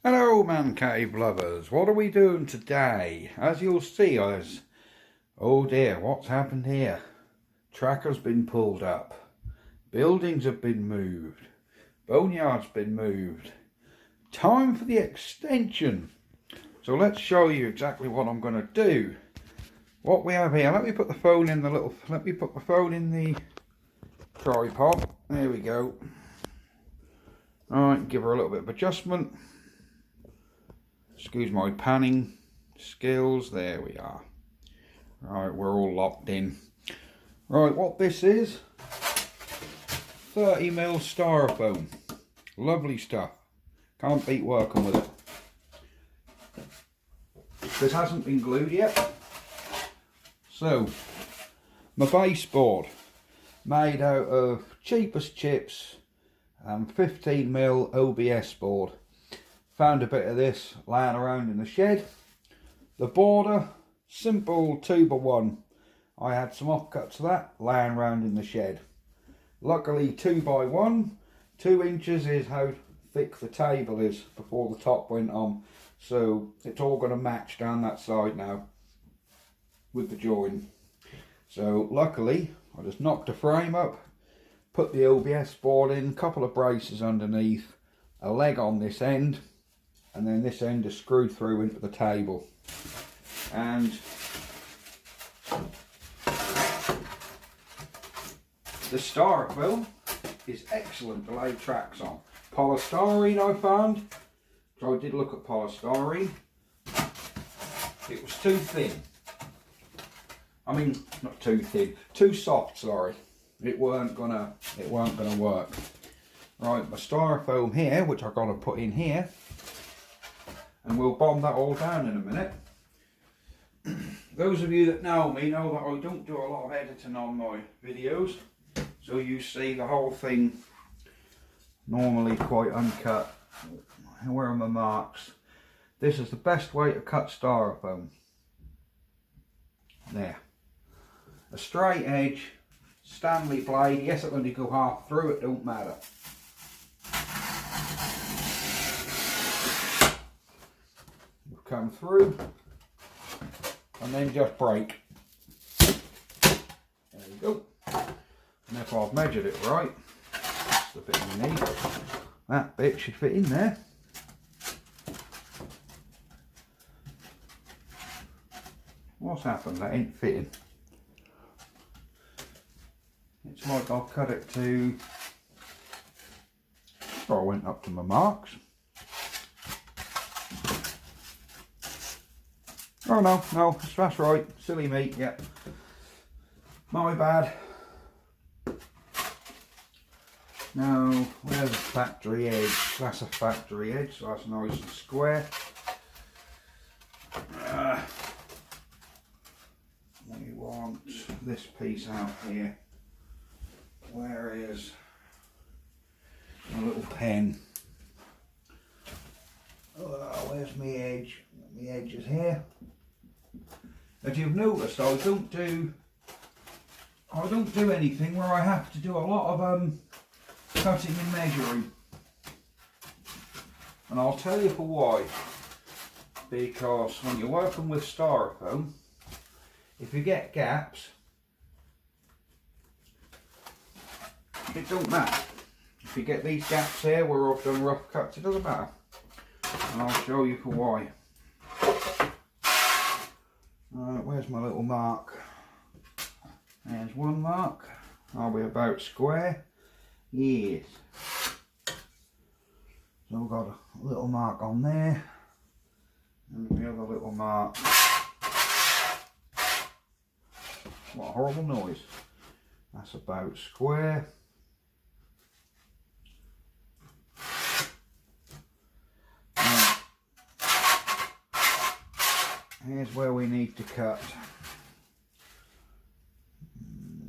Hello man cave lovers, what are we doing today? As you'll see, oh dear, what's happened here? Tracker's been pulled up, buildings have been moved, boneyard's been moved. Time for the extension. So let's show you exactly what I'm going to do. What we have here, let me put the phone in the tripod. There we go. Alright, give her a little bit of adjustment. Excuse my panning skills. There we are. Right, we're all locked in. Right, what this is, 30mm styrofoam. Lovely stuff. Can't beat working with it. This hasn't been glued yet. So, my baseboard, made out of cheapest chips and 15mm OBS board. Found a bit of this lying around in the shed. The border, simple 2x1. I had some offcuts of that lying around in the shed. Luckily 2x1, 2 inches is how thick the table is before the top went on. So it's all going to match down that side now with the join. So luckily I just knocked a frame up, put the OBS board in, a couple of braces underneath, a leg on this end, and then this end is screwed through into the table. And the styrofoam is excellent to lay tracks on. Polystyrene I found, so I did look at polystyrene. It was too thin. I mean, not too thin, too soft, sorry. It weren't gonna work. Right, my styrofoam here, which I've got to put in here, and we'll bomb that all down in a minute. Those of you that know me know that I don't do a lot of editing on my videos, so you see the whole thing normally quite uncut. Where are my marks? This is the best way to cut styrofoam. There. A straight edge, Stanley blade. Yes, it'll only go half through, it don't matter. Come through and then just break. There you go. And if I've measured it right, that's the bit you need. That bit should fit in there. What's happened? That ain't fitting. It's like I've cut it to, so I went up to my marks. Oh no, that's right, silly me, yep. My bad. Now, where's the factory edge? That's a factory edge, so that's nice and square. We want this piece out here. Where is my little pen? Where's my edge? My edge is here. As you've noticed, I don't do anything where I have to do a lot of cutting and measuring. And I'll tell you for why. Because when you're working with styrofoam, if you get gaps, it don't matter. If you get these gaps here where I've done rough cuts, it doesn't matter. And I'll show you for why. Where's my little mark? There's one mark. Are we about square? Yes. So I've got a little mark on there. And the other little mark. What a horrible noise. That's about square. Here's where we need to cut.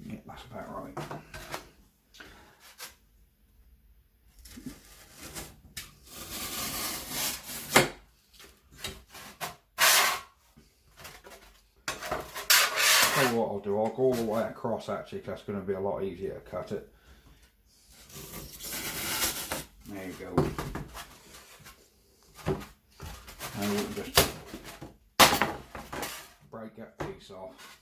Yeah, that's about right. Tell you what I'll do, I'll go all the way across actually, because that's going to be a lot easier to cut it. There you go. And we can just break that piece off.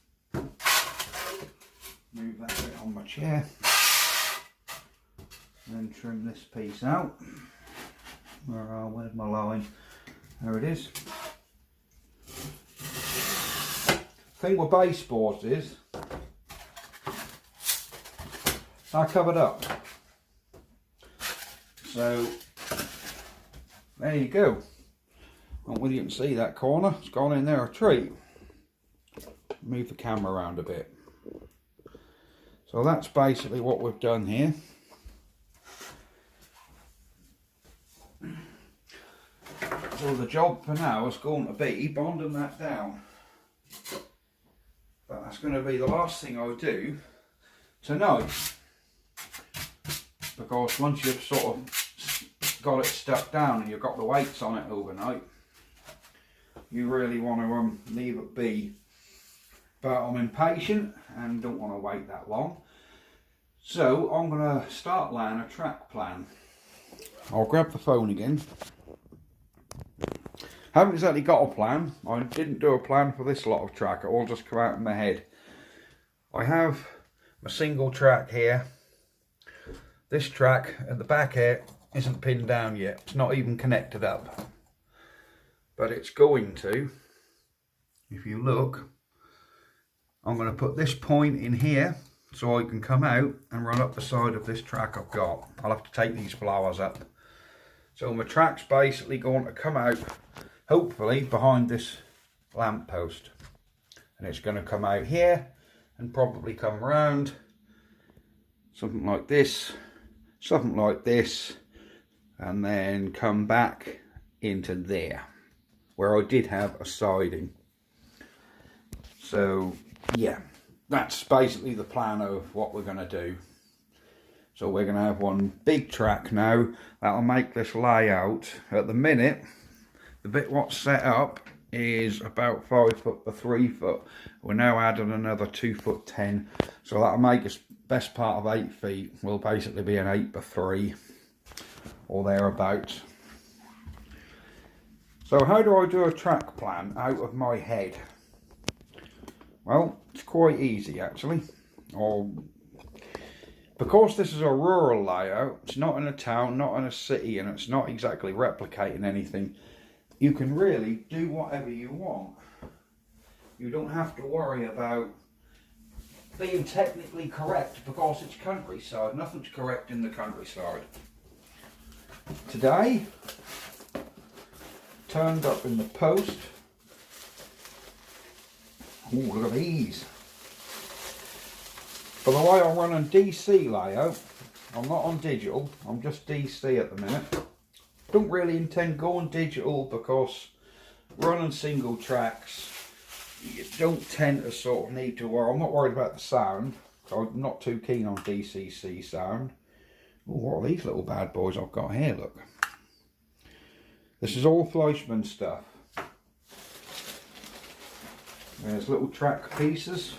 Move that bit on my chair. Then trim this piece out. Where's my line? There it is. Thing with baseboards is they're covered up. So there you go. I don't know whether you can see that corner. It's gone in there a treat. Move the camera around a bit. So that's basically what we've done here. So the job for now is going to be bonding that down. But that's going to be the last thing I do tonight. Because once you've sort of got it stuck down and you've got the weights on it overnight, you really want to leave it be. But I'm impatient and don't want to wait that long. So I'm going to start laying a track plan. I'll grab the phone again. Haven't exactly got a plan. I didn't do a plan for this lot of track. It all just come out in my head. I have my single track here. This track at the back here isn't pinned down yet. It's not even connected up. But it's going to. If you look, I'm going to put this point in here so I can come out and run up the side of this track I've got. I'll have to take these flowers up. So my track's basically going to come out, hopefully, behind this lamp post. And it's going to come out here and probably come round something like this, and then come back into there, where I did have a siding. So yeah, that's basically the plan of what we're going to do. So we're going to have one big track now that'll make this layout. At the minute, the bit what's set up is about 5 foot by 3 foot. We're now adding another 2 foot 10, so that'll make us best part of 8 feet. Will basically be an 8 by 3 or thereabouts. So how do I do a track plan out of my head? Well, it's quite easy actually. Because this is a rural layout, it's not in a town, not in a city, and it's not exactly replicating anything, you can really do whatever you want. You don't have to worry about being technically correct because it's countryside. Nothing's correct in the countryside. Today, turned up in the post. Oh, look at these. By the way, I'm running DC layout. I'm not on digital, I'm just DC at the minute. Don't really intend going digital because running single tracks, you don't tend to sort of need to worry. I'm not worried about the sound. I'm not too keen on DCC sound. Oh, what are these little bad boys I've got here, look. This is all Fleischmann stuff. There's little track pieces.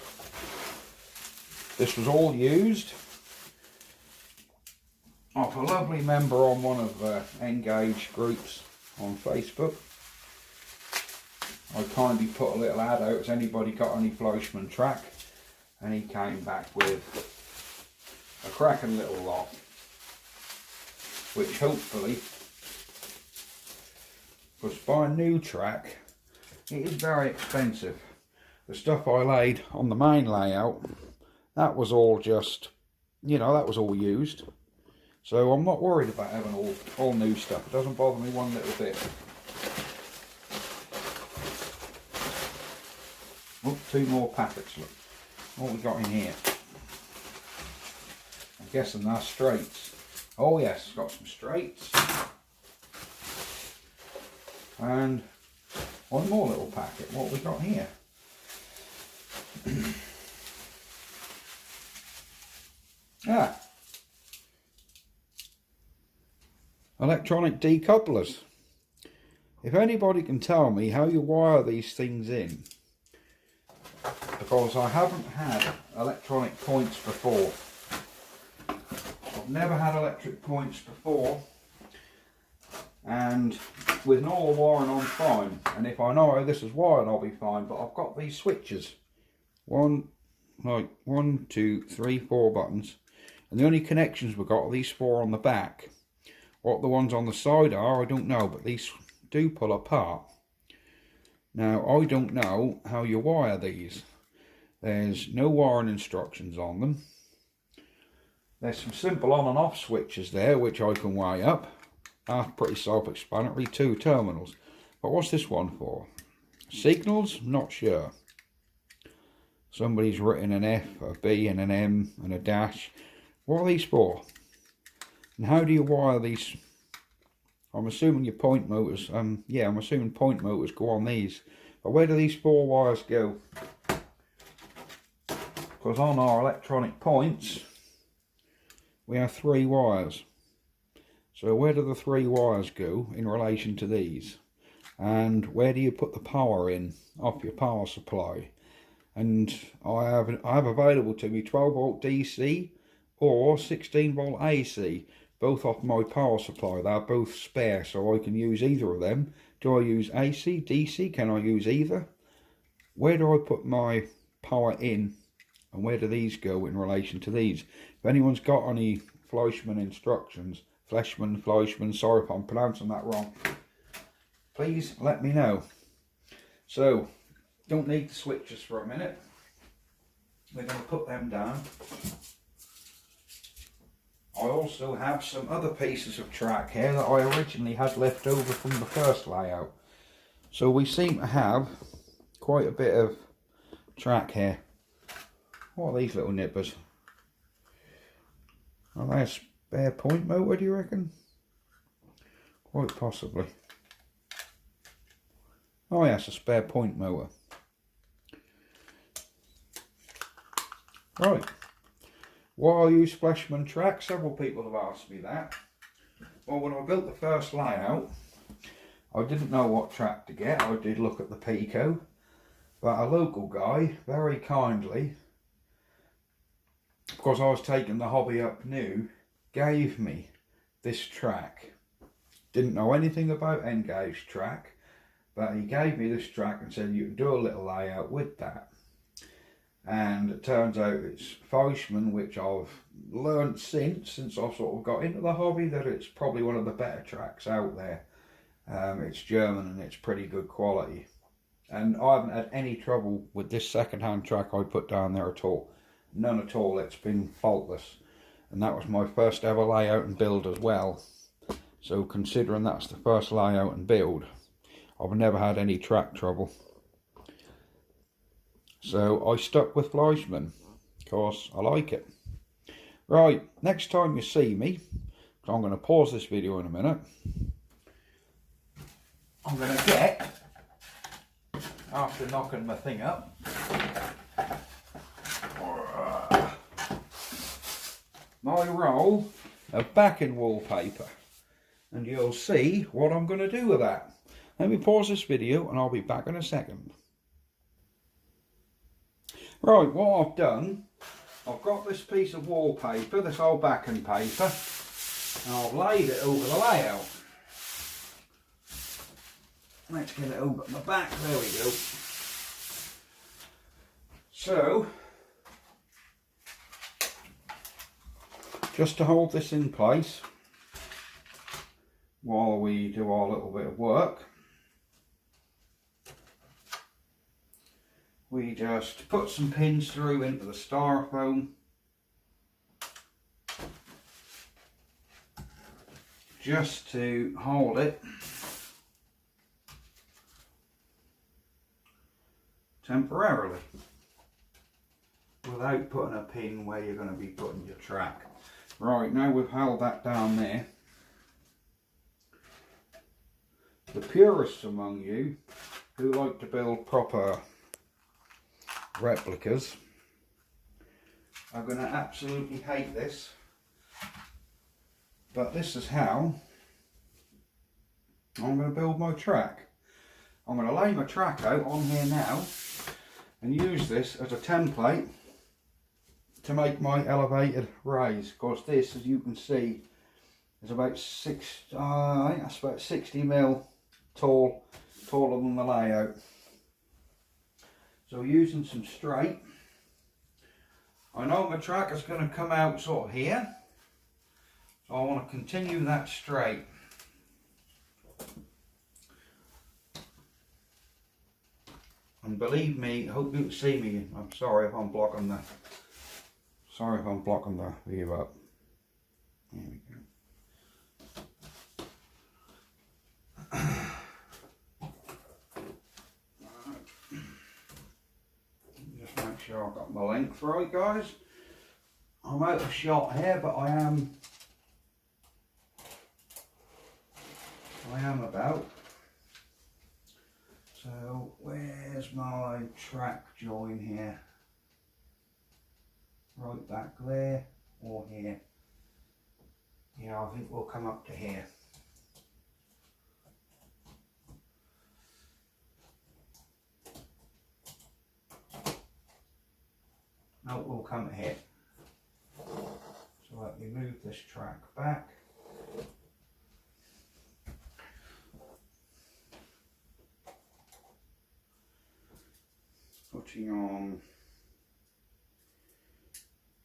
This was all used off a lovely member on one of the Engage groups on Facebook. I kindly put a little ad out, has anybody got any Fleischmann track? And he came back with a cracking little lot, which hopefully, because buying new track, it is very expensive. The stuff I laid on the main layout, that was all just, you know, that was all used. So I'm not worried about having all new stuff. It doesn't bother me one little bit. Oh, 2 more packets, look. What we got in here? I'm guessing they're straights. Oh yes, got some straights. And one more little packet. What we got here? Electronic decouplers. If anybody can tell me how you wire these things in, because I haven't had electronic points before. I've never had electric points before, and with normal wiring on fine, and if I know how this is wired I'll be fine, but I've got these switches. One, 2, 3, 4 buttons, and the only connections we've got are these 4 on the back. What the ones on the side are, I don't know, but these do pull apart. Now, I don't know how you wire these. There's no wiring instructions on them. There's some simple on and off switches there, which I can wire up. That's pretty self-explanatory, 2 terminals. But what's this one for? Signals? Not sure. Somebody's written an F, a B and an M and a dash. What are these for? And how do you wire these? I'm assuming your point motors, yeah, I'm assuming point motors go on these. But where do these 4 wires go? Because on our electronic points, we have 3 wires. So where do the 3 wires go in relation to these? And where do you put the power in off your power supply? And I have available to me 12 volt DC or 16 volt AC, both off my power supply. They're both spare, so I can use either of them. Do I use AC, DC? Can I use either? Where do I put my power in, and where do these go in relation to these? If anyone's got any Fleischmann instructions, Fleischmann, sorry if I'm pronouncing that wrong, please let me know. So, don't need the switches for a minute. We're going to put them down. I also have some other pieces of track here that I originally had left over from the first layout. So we seem to have quite a bit of track here. What are these little nippers? Are they a spare point motor, do you reckon? Quite possibly. Oh yes, a spare point motor. Right. Why I use Fleischmann track? Several people have asked me that. Well, when I built the first layout, I didn't know what track to get. I did look at the Pico, but a local guy very kindly, because I was taking the hobby up new, gave me this track. Didn't know anything about N-gauge track, but he gave me this track and said you can do a little layout with that. And it turns out it's Fleischmann, which I've learnt since I've sort of got into the hobby, that it's probably one of the better tracks out there. It's German and it's pretty good quality. And I haven't had any trouble with this second-hand track I put down there at all. None at all, it's been faultless. And that was my first ever layout and build as well. So considering that's the first layout and build, I've never had any track trouble. So I stuck with Fleischmann because I like it. Right, next time you see me, so I'm going to pause this video in a minute, I'm going to get, after knocking my thing up, my roll of backing wallpaper, and you'll see what I'm going to do with that. Let me pause this video and I'll be back in a second. Right, what I've done, I've got this piece of wallpaper, this old backing paper, and I've laid it over the layout. Let's get it over my back, there we go. So, just to hold this in place while we do our little bit of work, we just put some pins through into the styrofoam, just to hold it temporarily without putting a pin where you're going to be putting your track. Right, now we've held that down there, the purists among you who like to build proper replicas are going to absolutely hate this, but this is how I'm going to build my track. I'm going to lay my track out on here now and use this as a template to make my elevated raise, because this, as you can see, is about I think that's about 60 mil taller than the layout. So using some straight, I know my track is going to come out sort of here, so I want to continue that straight. And believe me, I hope you can see me. I'm sorry if I'm blocking the view up. There we go. Just make sure I've got my length right, guys. I'm out of shot here, but I am about. So where's my track join here? Right back there or here? Yeah, I think we'll come up to here. No, we'll come to here. So let me move this track back. Putting on.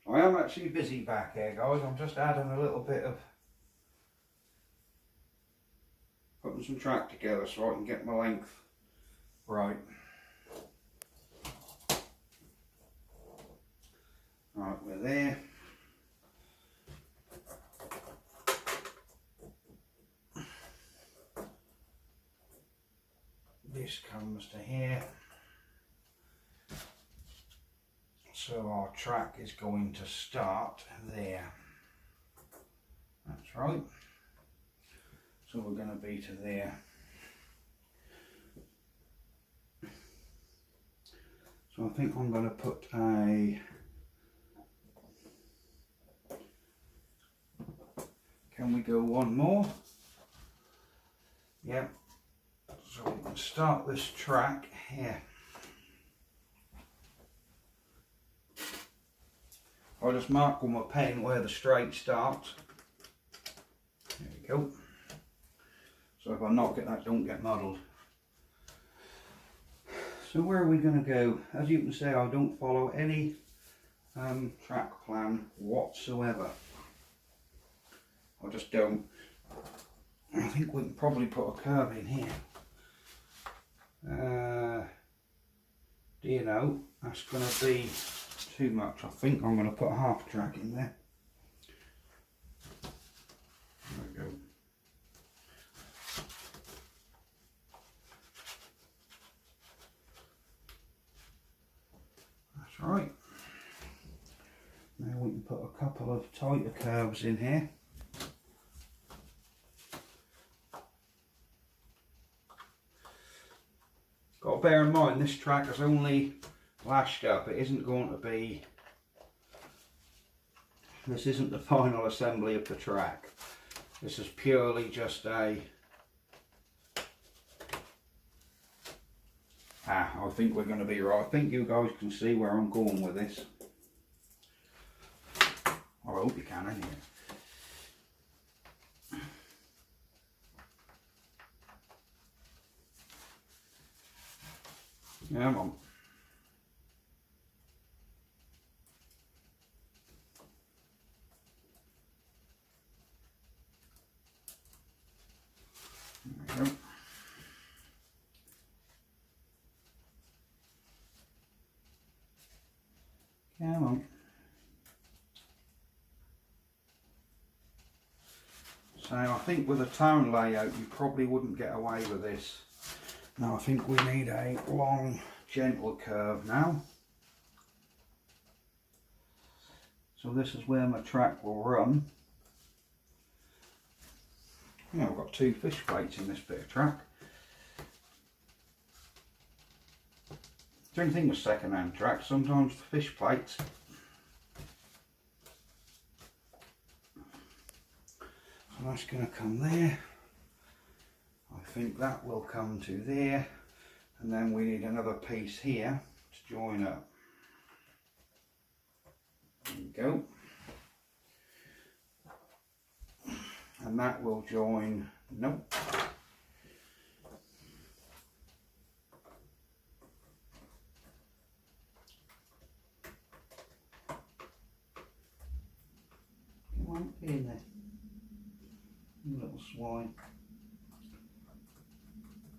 I am actually busy back here, guys. I'm just adding a little bit of putting some track together so I can get my length right. Right, we're there. This comes to here. So our track is going to start there. That's right. So we're going to be to there. So I think I'm going to put a... Can we go one more? Yep. So we can start this track here. I'll just mark with my pen where the straight starts. There we go. So if I knock it, that don't get muddled. So where are we going to go? As you can see, I don't follow any track plan whatsoever. I just don't. I think we can probably put a curve in here. Do you know, that's going to be too much. I think I'm going to put a half track in there. There we go. That's right. Now we can put a couple of tighter curves in here. Got to bear in mind this track is only lashed up. It isn't going to be, this isn't the final assembly of the track. This is purely just a, I think we're going to be right. I think you guys can see where I'm going with this. I hope you can anyway. Come on. There we go. Come on. So I think with a tone layout you probably wouldn't get away with this. Now I think we need a long, gentle curve now. So this is where my track will run. Now I've got 2 fish plates in this bit of track. Same thing with second-hand track, sometimes the fish plates so that's going to come there. I think that will come to there, and then we need another piece here to join up. There we go. And that will join, nope. Come on, get in there. You little swine.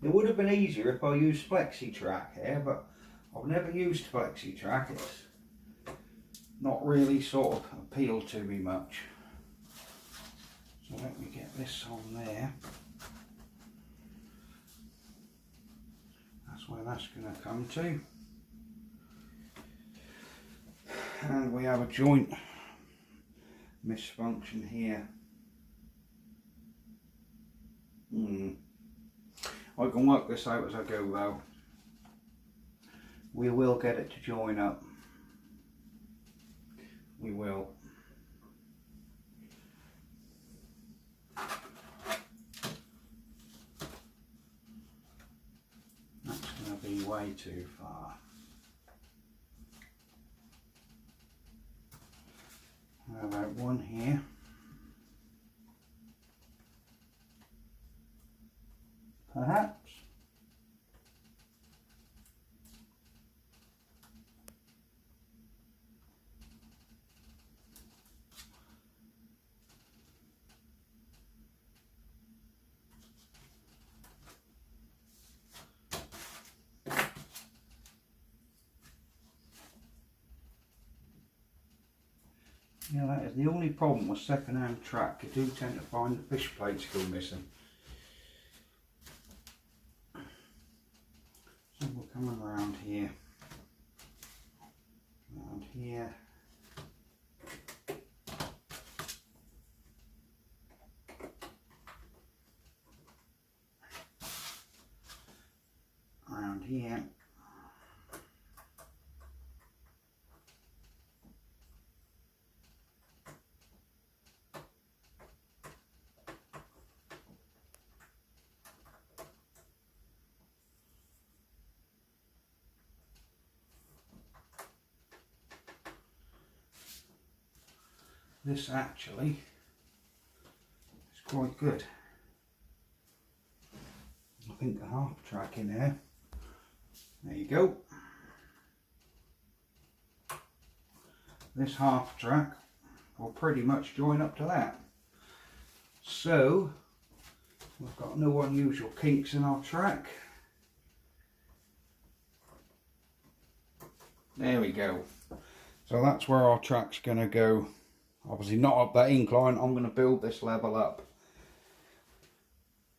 It would have been easier if I used FlexiTrack here, but I've never used FlexiTrack. It's not really sort of appealed to me much. So let me get this on there. That's where that's going to come to. And we have a joint misfunction here. I can work this out as I go though. We will get it to join up. We will. That's going to be way too far. How about one here? Perhaps. Yeah, that is the only problem with second-hand track. You do tend to find the fish plates go missing. So we're coming around here. Around here. Around here. This actually is quite good. I think a half track in there. There you go. This half track will pretty much join up to that. So we've got no unusual kinks in our track. There we go. So that's where our track's going to go. Obviously not up that incline. I'm going to build this level up.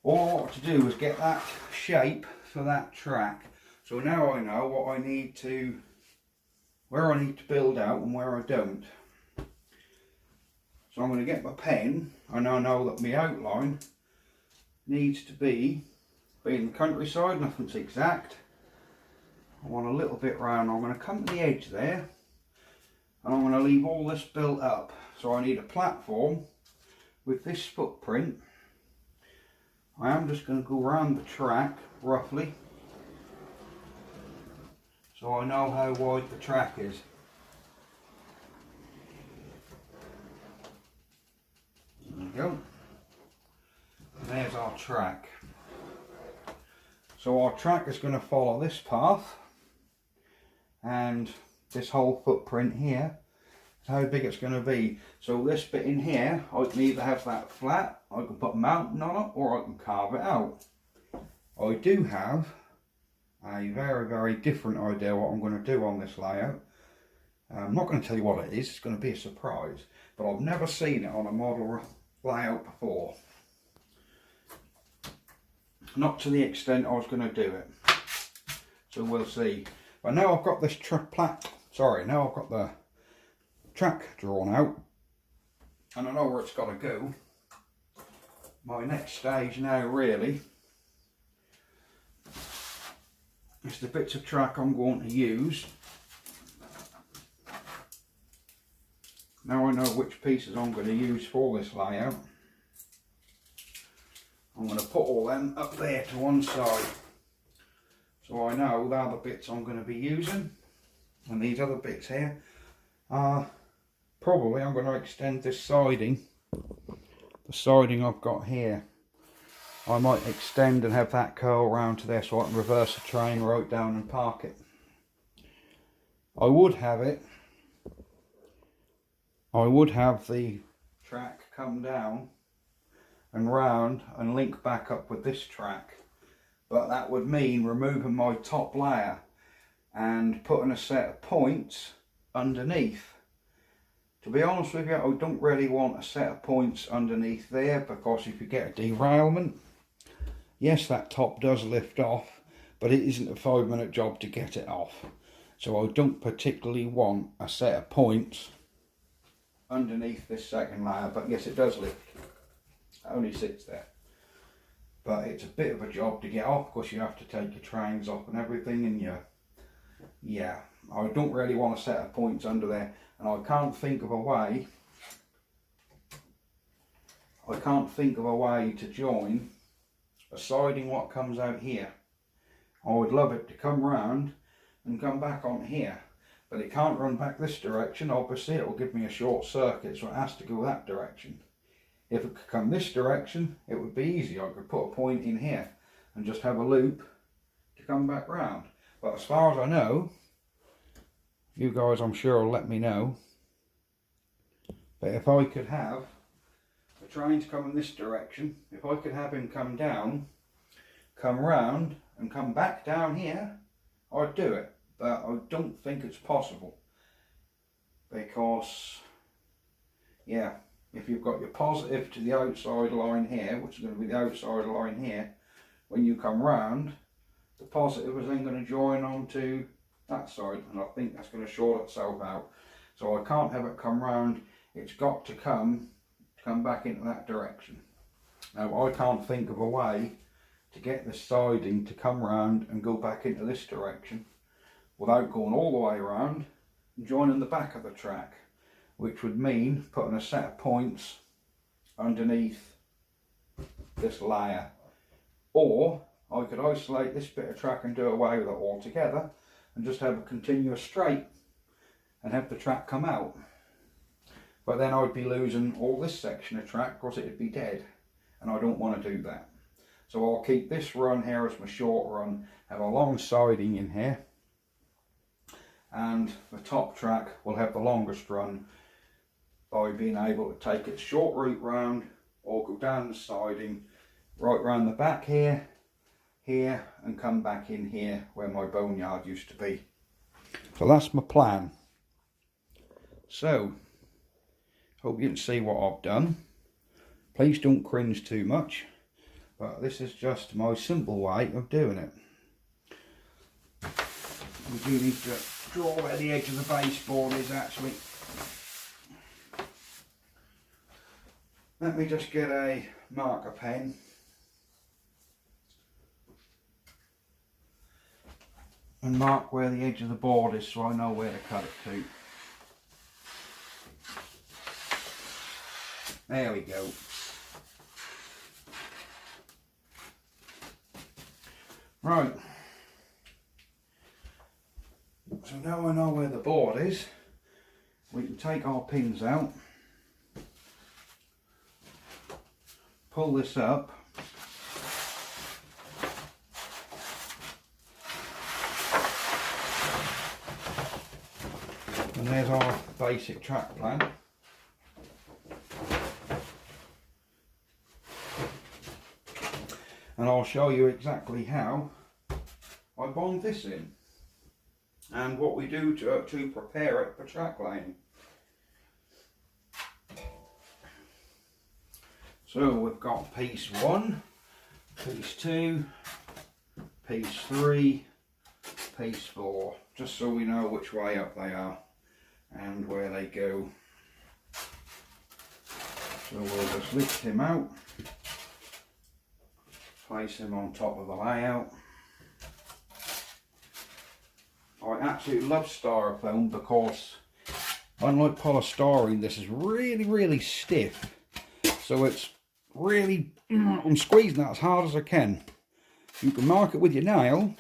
All I want to do is get that shape for that track. So now I know what I need to, where I need to build out and where I don't. So I'm going to get my pen, and I know that my outline needs to be in the countryside, nothing's exact. I want a little bit round. I'm going to come to the edge there, and I'm going to leave all this built up. So I need a platform with this footprint. I am just going to go around the track roughly, so I know how wide the track is. There we go. And there's our track. So our track is going to follow this path, and this whole footprint here is how big it's going to be. So this bit in here, I can either have that flat, I can put a mountain on it, or I can carve it out. I do have a very different idea what I'm going to do on this layout. I'm not going to tell you what it is, it's going to be a surprise, but I've never seen it on a model layout before. Not to the extent I was going to do it, so we'll see. But now I've got this now I've got the track drawn out, and I know where it's got to go. My next stage now really is the bits of track I'm going to use. Now I know which pieces I'm going to use for this layout. I'm going to put all them up there to one side, so I know they're the bits I'm going to be using, and these other bits here are probably, I'm going to extend this siding, the siding I've got here. I might extend and have that curl round to there so I can reverse the train right down and park it. I would have the track come down and round and link back up with this track, but that would mean removing my top layer and putting a set of points underneath. To be honest with you, I don't really want a set of points underneath there, because if you get a derailment, yes, that top does lift off, but it isn't a 5-minute job to get it off. So I don't particularly want a set of points underneath this second layer, but yes, it does lift. It only sits there. But it's a bit of a job to get off, because you have to take your trains off and everything, and yeah, I don't really want a set of points under there, and I can't think of a way to join a siding what comes out here. I would love it to come round and come back on here, but it can't run back this direction. Obviously it will give me a short circuit, so it has to go that direction. If it could come this direction, it would be easy. I could put a point in here and just have a loop to come back round. But as far as I know, you guys I'm sure will let me know, but if I could have the trains come in this direction, if I could have him come down, come round and come back down here, I'd do it. But I don't think it's possible, because yeah, if you've got your positive to the outside line here, which is going to be the outside line here, when you come round, the positive is then going to join onto that side, and I think that's going to short itself out. So I can't have it come round, it's got to come back into that direction. Now I can't think of a way to get the siding to come round and go back into this direction without going all the way around and joining the back of the track, which would mean putting a set of points underneath this layer. Or I could isolate this bit of track and do away with it altogether and just have a continuous straight and have the track come out. But then I'd be losing all this section of track, because it'd be dead, and I don't want to do that. So I'll keep this run here as my short run, have a long siding in here, and the top track will have the longest run by being able to take its short route round or go down the siding right round the back here, and come back in here where my boneyard used to be. So that's my plan. So hope you can see what I've done. Please don't cringe too much, but this is just my simple way of doing it. We do need to draw where the edge of the baseboard is actually. Let me just get a marker pen and mark where the edge of the board is, so I know where to cut it to. There we go. Right. So now I know where the board is, we can take our pins out, pull this up, and there's our basic track plan. And I'll show you exactly how I bond this in and what we do to prepare it for track laying. So we've got piece 1, piece 2, piece 3, piece 4, just so we know which way up they are and where they go. So we'll just lift him out, place him on top of the layout. I absolutely love styrofoam because, unlike polystyrene, this is really stiff. So it's really, I'm squeezing that as hard as I can. You can mark it with your nail,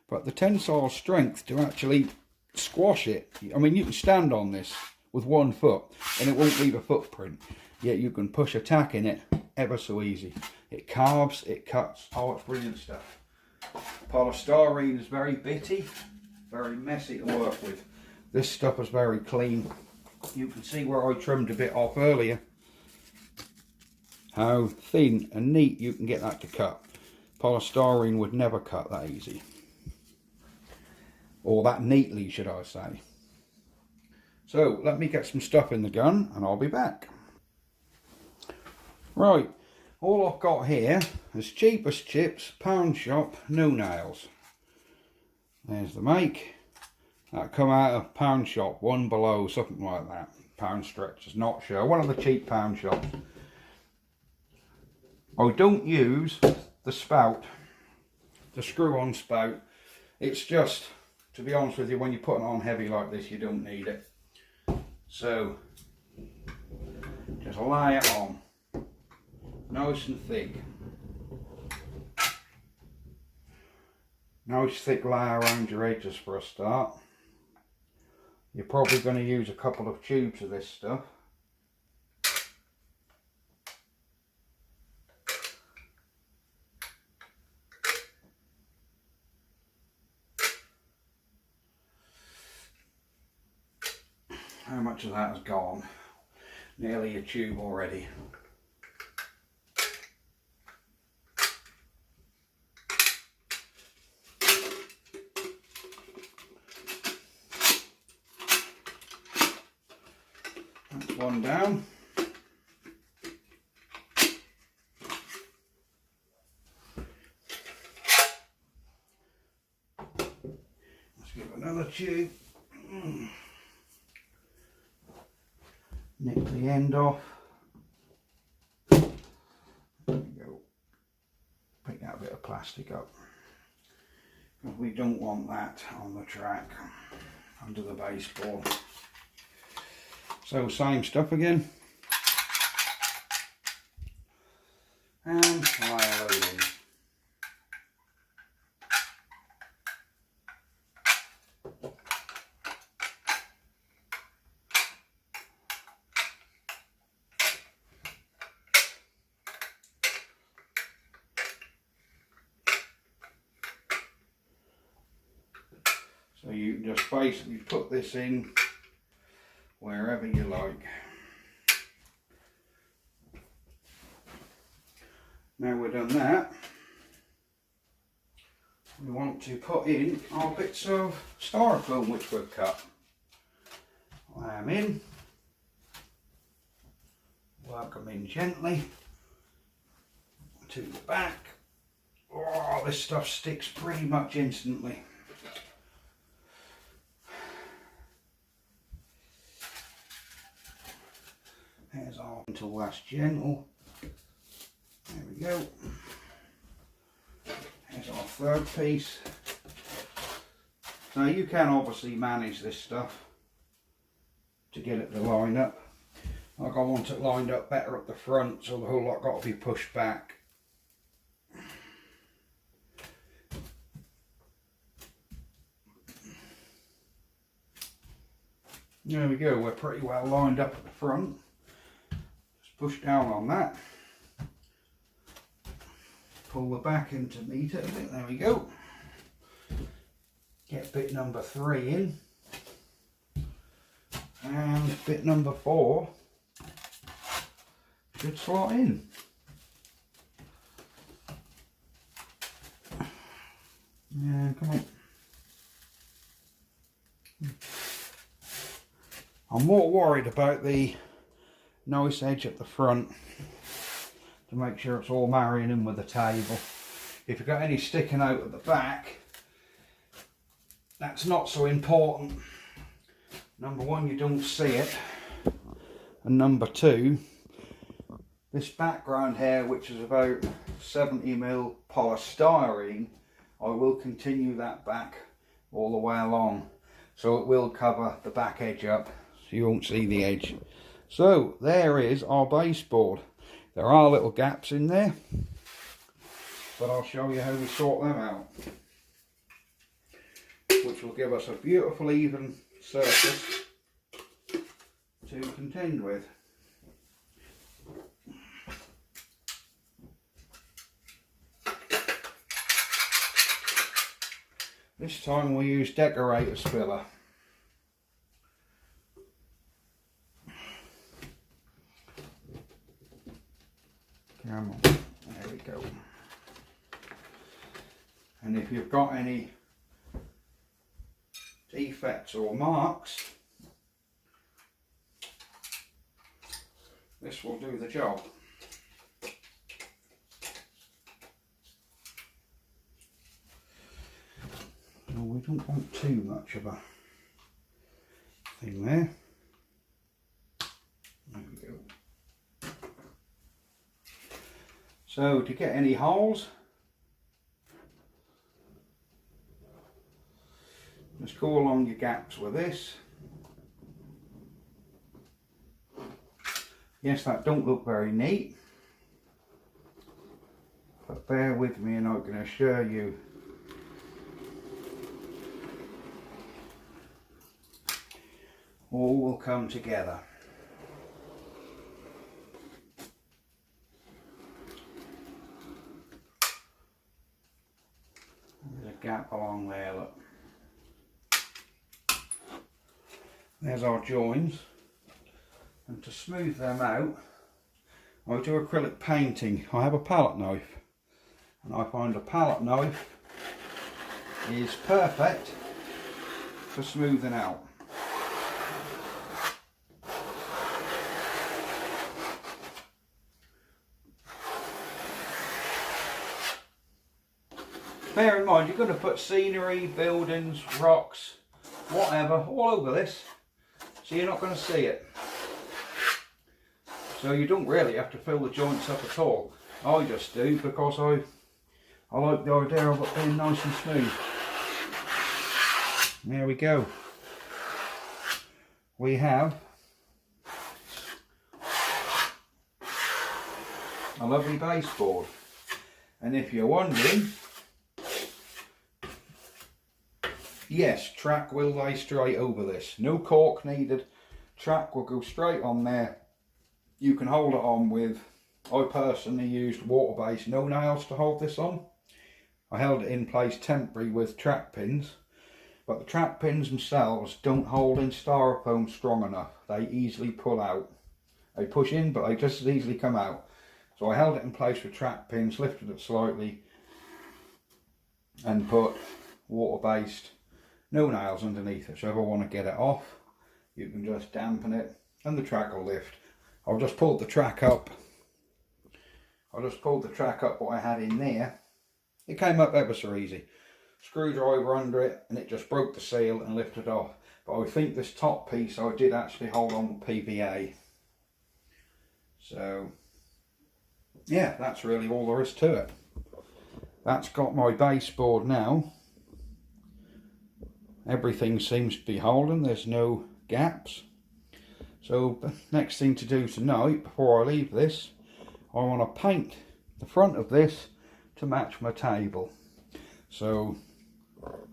but the tensile strength to actually squash it, I mean, you can stand on this with 1 foot and it won't leave a footprint, yet you can push a tack in it ever so easy. It carves, it cuts, oh, it's brilliant stuff. Polystyrene is very bitty, very messy to work with. This stuff is very clean. You can see where I trimmed a bit off earlier. how thin and neat you can get that to cut. Polystyrene would never cut that easy. Or that neatly, should I say. So let me get some stuff in the gun and I'll be back. Right, all I've got here is Cheapest Chips, Pound Shop, no nails. There's the make. That come out of Pound Shop, One Below, something like that. Pound Stretchers, not sure. One of the cheap pound shops. I don't use the spout, the screw-on spout. It's just, to be honest with you, when you put it on heavy like this, you don't need it. So, just lay it on, nice and thick. Nice thick layer around your edges for a start. You're probably going to use a couple of tubes of this stuff. How much of that has gone? Nearly a tube already. That's one down. Let's give it another tube. Nick the end off. There we go. Pick that bit of plastic up. Because we don't want that on the track under the baseboard. So same stuff again. And layer load in. So you can just basically put this in wherever you like. Now we've done that, we want to put in our bits of styrofoam which we've cut. Lay them in, work them in gently to the back. Oh, this stuff sticks pretty much instantly. There's our until that's gentle. There we go. There's our third piece. So you can obviously manage this stuff to get it to line up. Like I want it lined up better at the front, so the whole lot got to be pushed back. There we go, we're pretty well lined up at the front. Just push down on that. Pull the back in to meet it a bit, there we go. Get bit number 3 in. And bit number 4 should slot in. Yeah, come on. I'm more worried about the nice edge at the front to make sure it's all marrying in with the table. If you've got any sticking out at the back, that's not so important. Number one, you don't see it, and number two, this background here, which is about 70mm polystyrene, I will continue that back all the way along, so it will cover the back edge up, so you won't see the edge. So there is our baseboard. There are little gaps in there, but I'll show you how we sort them out, which will give us a beautiful even surface to contend with. This time we'll use decorator's filler. Come on, there we go. And if you've got any defects or marks, this will do the job. So we don't want too much of a thing there. There we go. So to get any holes, just go along your gaps with this. Yes, that don't look very neat, but bear with me and I can assure you all will come together. There's a gap along there, look. There's our joins, and to smooth them out I do acrylic painting. I have a palette knife, and I find a palette knife is perfect for smoothing out. Bear in mind, you're going to put scenery, buildings, rocks, whatever, all over this, so you're not going to see it. So you don't really have to fill the joints up at all. I just do because I like the idea of it being nice and smooth. There we go. We have a lovely baseboard. And if you're wondering, yes, track will lay straight over this. No cork needed. Track will go straight on there. You can hold it on with, I personally used water-based no nails to hold this on. I held it in place temporary with track pins, but the track pins themselves don't hold in styrofoam strong enough. They easily pull out. They push in, but they just as easily come out. So I held it in place with track pins, lifted it slightly, and put water-based no nails underneath it. So if I want to get it off, you can just dampen it and the track will lift. I've just pulled the track up. I just pulled the track up what I had in there. It came up ever so easy. Screwdriver under it and it just broke the seal and lifted off. But I think this top piece I did actually hold on with PVA. So yeah, that's really all there is to it. That's got my baseboard now. Everything seems to be holding, there's no gaps. So the next thing to do tonight, before I leave this, I want to paint the front of this to match my table. So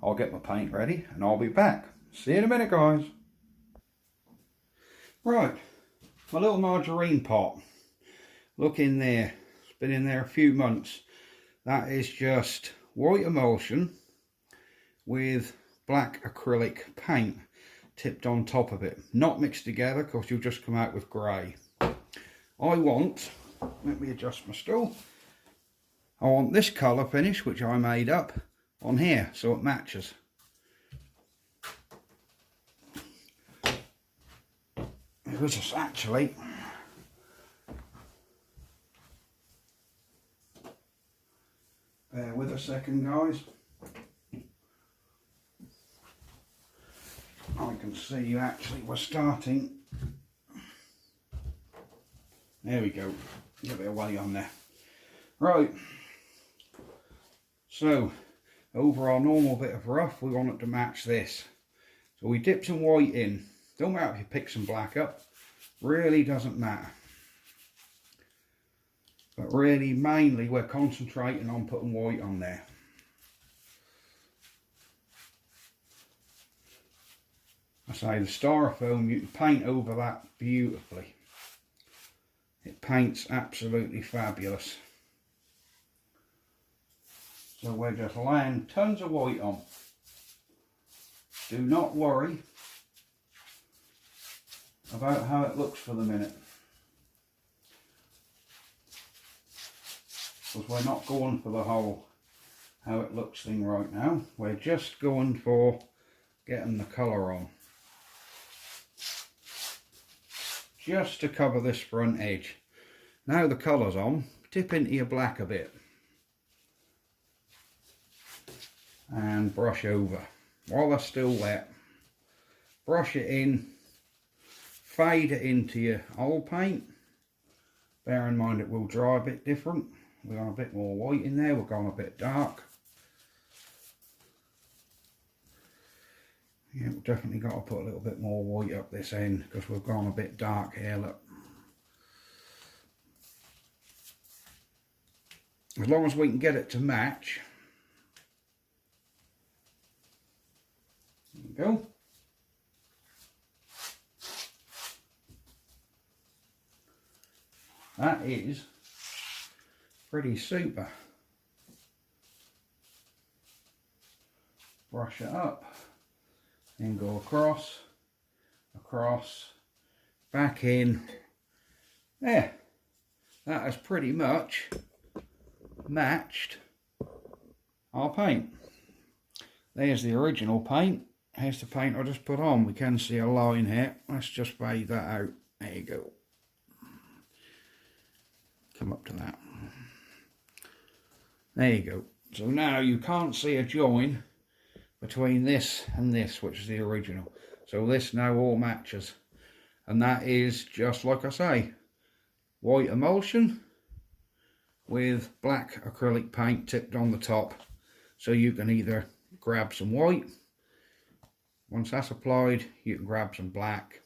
I'll get my paint ready and I'll be back. See you in a minute, guys. Right, my little margarine pot. Look in there, it's been in there a few months. That is just white emulsion with black acrylic paint tipped on top of it, not mixed together because you'll just come out with grey. I want, let me adjust my stool, I want this colour finish which I made up on here so it matches. It was just actually bear with a second, guys. I can see you actually were starting. There we go. Get a bit of way on there. Right. So, over our normal bit of rough, we want it to match this. So we dip some white in. Don't matter if you pick some black up. Really doesn't matter. But really, mainly, we're concentrating on putting white on there. I say the styrofoam, you can paint over that beautifully. It paints absolutely fabulous. So we're just laying tons of white on. Do not worry about how it looks for the minute. because we're not going for the whole how it looks thing right now. We're just going for getting the colour on. Just to cover this front edge. Now the colour's on, dip into your black a bit. And brush over. While they're still wet, brush it in, fade it into your old paint. Bear in mind it will dry a bit different. We're going a bit more white in there, we're going a bit dark. Yeah, we've definitely got to put a little bit more white up this end because we've gone a bit dark here, look. As long as we can get it to match. There we go. That is pretty super. Brush it up. Then go across, back in. There. That has pretty much matched our paint. There's the original paint. Here's the paint I just put on. We can see a line here. Let's just fade that out. There you go. Come up to that. There you go. So now you can't see a join between this and this, which is the original. So this now all matches. And that is just like I say, white emulsion with black acrylic paint tipped on the top. So you can either grab some white. Once that's applied, you can grab some black.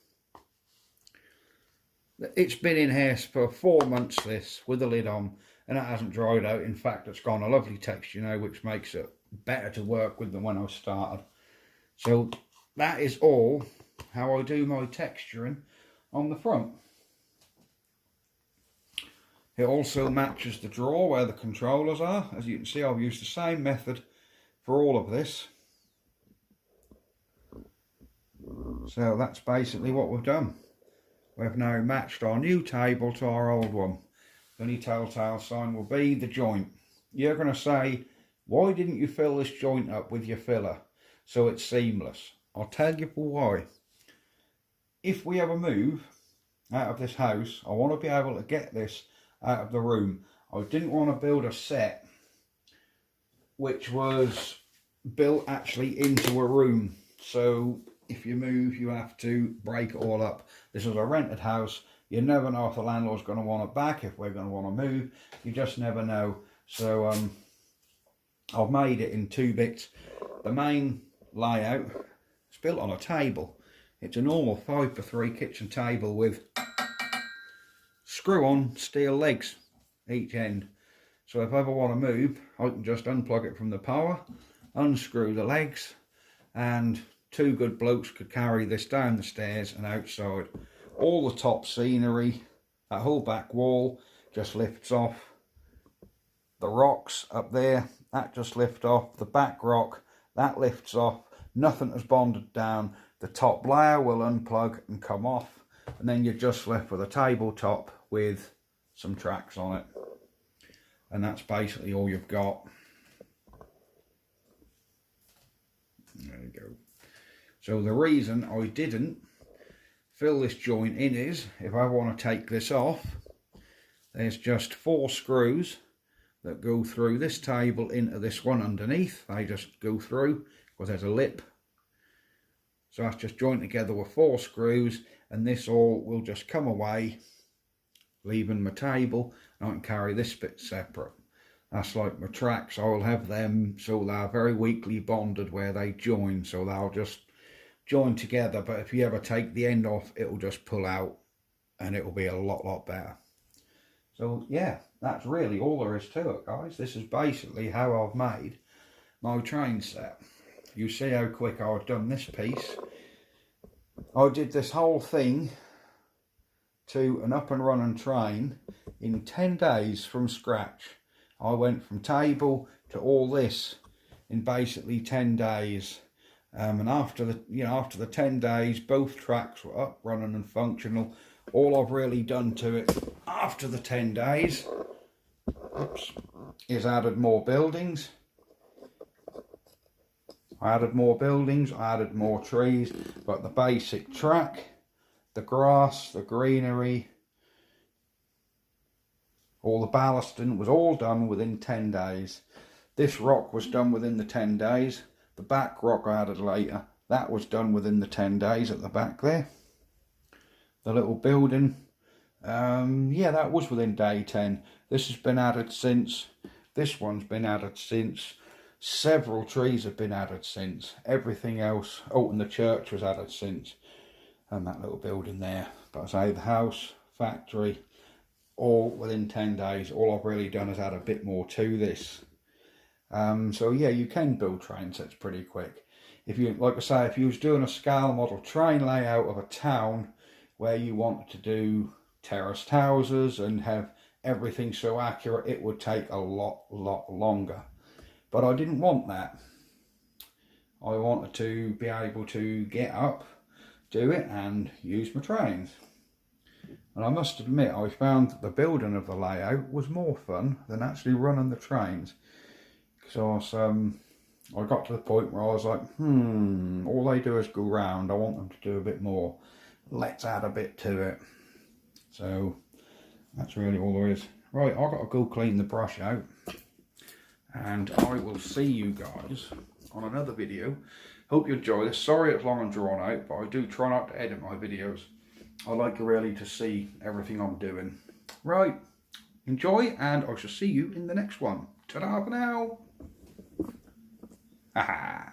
It's been in here for 4 months, this, with the lid on, and it hasn't dried out. In fact, it's got a lovely texture now, which makes it better to work with than when I started. So that is all how I do my texturing on the front. It also matches the drawer where the controllers are. As you can see, I've used the same method for all of this. So that's basically what we've done. We've now matched our new table to our old one. The only telltale sign will be the joint. You're going to say, why didn't you fill this joint up with your filler so it's seamless? I'll tell you for why. If we ever move out of this house, I want to be able to get this out of the room. I didn't want to build a set which was built actually into a room. So if you move, you have to break it all up. This is a rented house. You never know if the landlord's going to want it back, if we're going to want to move. You just never know. So I've made it in 2 bits. The main layout is built on a table. It's a normal 5x3 kitchen table with screw-on steel legs each end. So if I ever want to move, I can just unplug it from the power, unscrew the legs, and 2 good blokes could carry this down the stairs and outside. All the top scenery, that whole back wall just lifts off. The rocks up there, that just lifts off. The back rock, that lifts off. Nothing is bonded down. The top layer will unplug and come off. And then you're just left with a tabletop with some tracks on it. And that's basically all you've got. There you go. So the reason I didn't fill this joint in is, if I want to take this off, there's just 4 screws that go through this table into this one underneath. They just go through because there's a lip. So that's just joined together with 4 screws, and this all will just come away, leaving my table, and I can carry this bit separate. That's like my tracks. I will have them so they're very weakly bonded where they join, so they'll just join together. But if you ever take the end off, it'll just pull out and it'll be a lot better. So yeah, that's really all there is to it, guys. This is basically how I've made my train set. You see how quick I've done this piece. I did this whole thing to an up and running train in 10 days from scratch. I went from table to all this in basically 10 days. And after the 10 days, both tracks were up, running and functional. All I've really done to it after the 10 days, oops, is added more buildings. I added more buildings, I added more trees, but the basic track, the grass, the greenery, all the ballasting was all done within 10 days. This rock was done within the 10 days. The back rock I added later, that was done within the 10 days at the back there. The little building, yeah, that was within day 10. This has been added since. This one's been added since. Several trees have been added since. Everything else, oh, and the church was added since. And that little building there. But I say the house, factory, all within 10 days. All I've really done is add a bit more to this. So yeah, you can build train sets pretty quick. If you, like I say, if you was doing a scale model train layout of a town where you wanted to do terraced houses and have everything so accurate, it would take a lot longer. But I didn't want that. I wanted to be able to get up, do it and use my trains. And I must admit, I found that the building of the layout was more fun than actually running the trains. Because I got to the point where I was like, all they do is go round. I want them to do a bit more. Let's add a bit to it. So that's really all there is. Right, I've got to go clean the brush out. And I will see you guys on another video. Hope you enjoy this. Sorry it's long and drawn out, but I do try not to edit my videos. I like really to see everything I'm doing. Right, enjoy, and I shall see you in the next one. Ta-da for now. Haha.